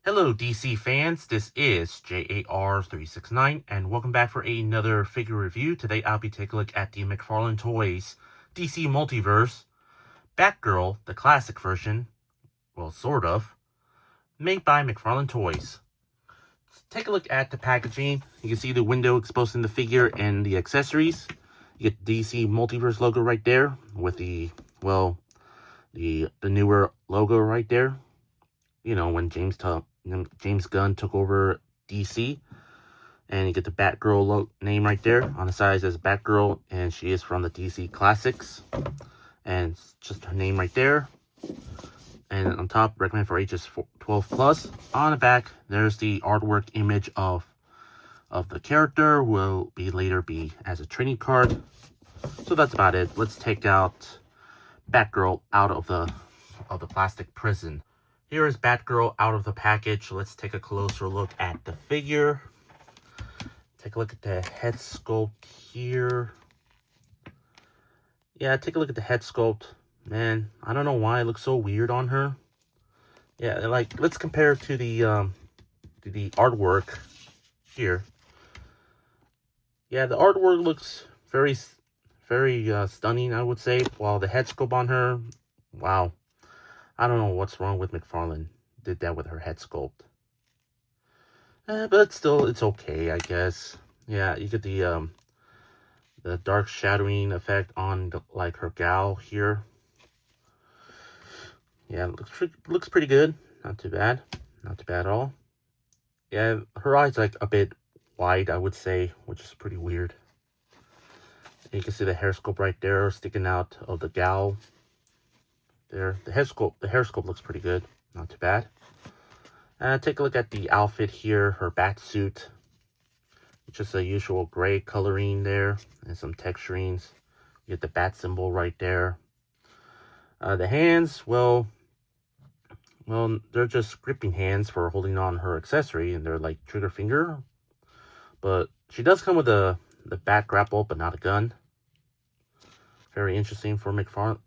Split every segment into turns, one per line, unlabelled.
Hello DC fans, this is J.A.R. 369 and welcome back for another figure review. Today I'll be taking a look at the McFarlane Toys DC Multiverse Batgirl, the classic version, well sort of, made by McFarlane Toys. Let's take a look at the packaging. You can see the window exposing the figure and the accessories. You get the DC Multiverse logo right there with the newer logo right there. You know, when James Gunn took over DC. And you get the Batgirl name right there. On the side it says Batgirl, and she is from the DC Classics. And it's just her name right there. And on top, recommend for ages 12 plus. On the back, there's the artwork image of the character. Will later be as a trading card. So that's about it. Let's take out Batgirl out of the plastic prison. Here is Batgirl out of the package. Let's take a closer look at the figure. Take a look at the head sculpt here. Yeah, take a look at the head sculpt. Man, I don't know why it looks so weird on her. Yeah, like, let's compare it to the artwork here. Yeah, the artwork looks very stunning, I would say. While the head sculpt on her, wow. I don't know what's wrong with McFarlane. Did that with her head sculpt. But still, it's okay, I guess. Yeah, you get the dark shadowing effect on like her gal here. Yeah, looks pretty good. Not too bad. Not too bad at all. Yeah, her eyes like a bit wide, I would say, which is pretty weird. And you can see the hair sculpt right there sticking out of the gal. There, the hair sculpt looks pretty good. Not too bad. Take a look at the outfit here. Her bat suit. Just a usual gray coloring there and some texturings. You get the bat symbol right there. The hands, well, they're just gripping hands for holding on her accessory, and they're like trigger finger. But she does come with the bat grapple, but not a gun. Very interesting for McFarlane.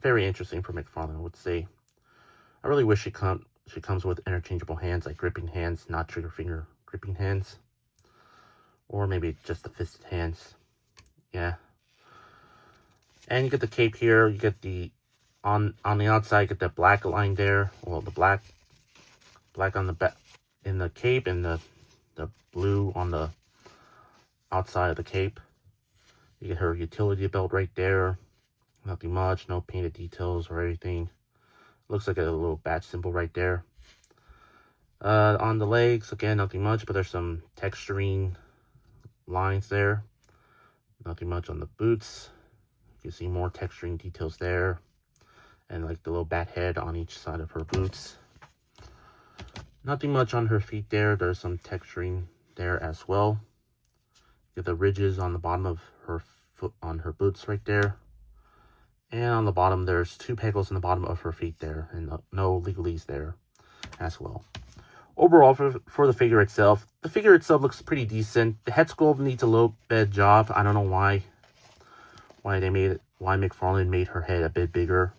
Very interesting for McFarlane, I would say. I really wish she comes with interchangeable hands, like gripping hands, not trigger finger gripping hands. Or maybe just the fisted hands. Yeah. And you get the cape here. You get the on the outside, you get the black line there. Well, the black on the back in the cape, and the blue on the outside of the cape. You get her utility belt right there. Nothing much, no painted details or anything. Looks like a little badge symbol right there. On the legs, again, nothing much, but there's some texturing lines there. Nothing much on the boots. You can see more texturing details there. And like the little bat head on each side of her boots. Nothing much on her feet there. There's some texturing there as well. You get the ridges on the bottom of her foot on her boots right there. And on the bottom, there's 2 pegals in the bottom of her feet there. And no legalese there as well. Overall, for the figure itself, looks pretty decent. The head sculpt needs a little bit job. I don't know why McFarlane made her head a bit bigger.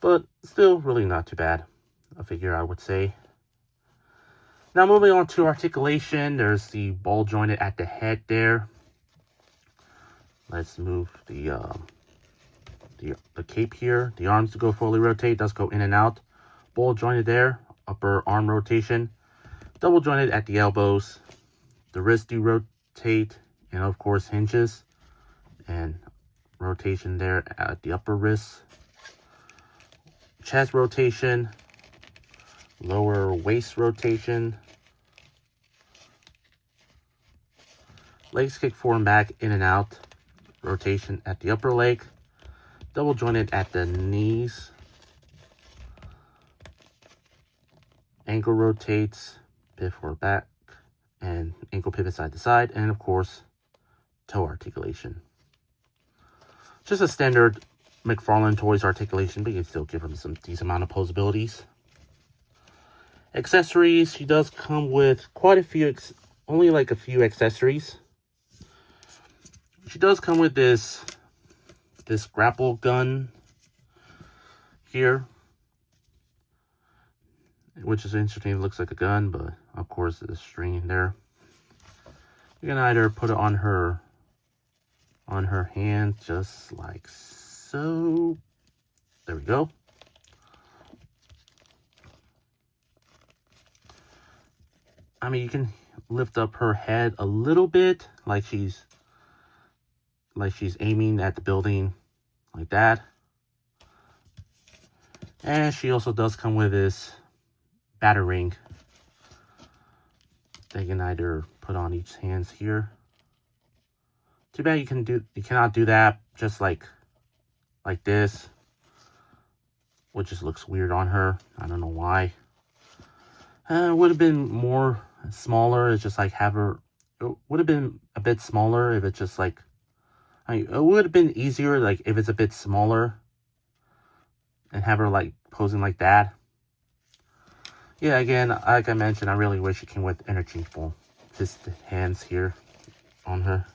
But still, really not too bad. A figure, I would say. Now, moving on to articulation. There's the ball jointed at the head there. Let's move the cape here. The arms to go fully rotate. Does go in and out. Ball jointed there. Upper arm rotation. Double jointed at the elbows. The wrists do rotate. And of course, hinges. And rotation there at the upper wrist. Chest rotation. Lower waist rotation. Legs kick forward and back, in and out. Rotation at the upper leg. Double jointed at the knees. Ankle rotates, pivot forward back, and ankle pivot side to side. And of course, toe articulation. Just a standard McFarlane Toys articulation, but you can still give them some decent amount of posabilities. Accessories, she does come with quite a few, only like a few accessories. She does come with this grapple gun here. which is interesting. It looks like a gun, but of course there's a string in there. You can either put it on her hand, just like so. There we go. I mean, you can lift up her head a little bit, like she's aiming at the building, like that. And she also does come with this battering that you can either put on each hands here. Too bad you cannot do that just like this, which just looks weird on her. I don't know why. It would have been more smaller. It's just like have her. It would have been a bit smaller if it's just like. It would have been easier like if it's a bit smaller and have her like posing like that. Yeah, again, like I mentioned, I really wish it came with interchangeable fist hands here on her.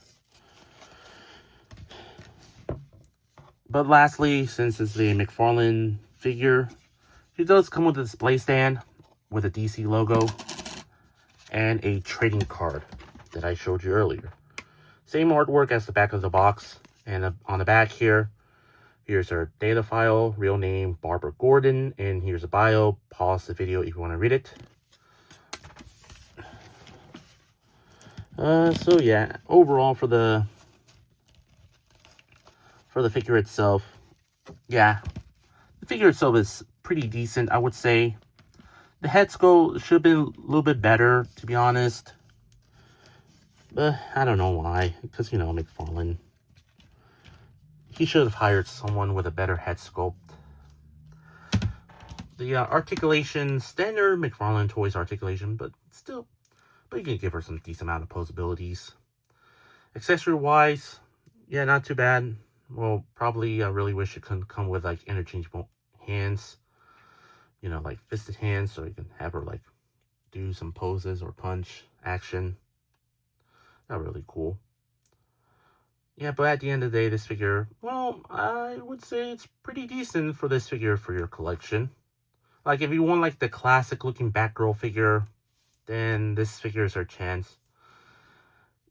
But lastly, since it's a McFarlane figure, she does come with a display stand with a DC logo and a trading card that I showed you earlier. Same artwork as the back of the box. And on the back here, here's her data file, real name Barbara Gordon, and here's a bio. Pause the video if you want to read it. So yeah, overall for the figure itself, yeah, the figure itself is pretty decent, I would say. The head sculpt should have been a little bit better, to be honest. But I don't know why, because, you know, McFarlane, he should have hired someone with a better head sculpt. The articulation, standard McFarlane Toys articulation, but still, but you can give her some decent amount of posabilities. Accessory-wise, yeah, not too bad. Well, probably I really wish it could come with, like, interchangeable hands. You know, like fisted hands, so you can have her, like, do some poses or punch action. Not really cool. Yeah, but at the end of the day, this figure, well, I would say it's pretty decent for this figure for your collection. Like, if you want, like, the classic-looking Batgirl figure, then this figure is her chance.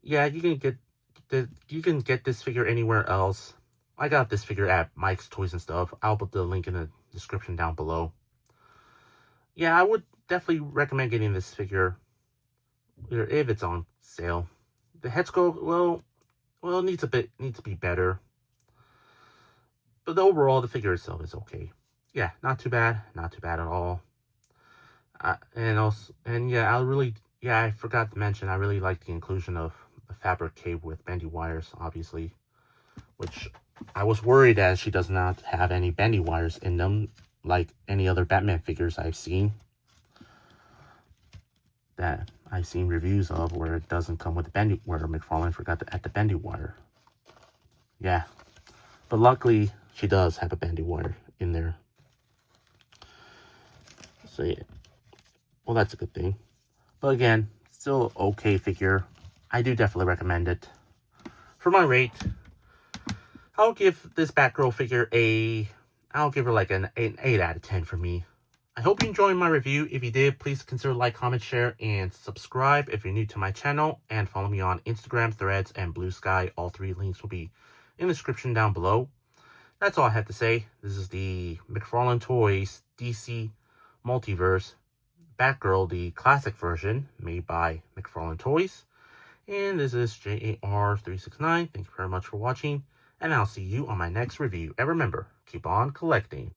Yeah, you can get this figure anywhere else. I got this figure at Mike's Toys and Stuff. I'll put the link in the description down below. Yeah, I would definitely recommend getting this figure if it's on sale. The head sculpt, well, it needs to be better. But overall, the figure itself is okay. Yeah, not too bad at all. And yeah, I forgot to mention, I really like the inclusion of the fabric cape with bendy wires, obviously, which I was worried that she does not have any bendy wires in them, like any other Batman figures I've seen. That I've seen reviews of where it doesn't come with the bendy, where McFarlane forgot to add the bendy wire. Yeah, but luckily she does have a bendy wire in there. So yeah, well, that's a good thing. But again, still okay figure. I do definitely recommend it. For my rate, I'll give this Batgirl figure I'll give her like an 8 out of 10 for me. I hope you enjoyed my review. If you did, please consider like, comment, share, and subscribe if you're new to my channel. And follow me on Instagram, Threads, and Blue Sky. All 3 links will be in the description down below. That's all I have to say. This is the McFarlane Toys DC Multiverse Batgirl, the classic version, made by McFarlane Toys. And this is J.A.R. 369. Thank you very much for watching, and I'll see you on my next review. And remember, keep on collecting.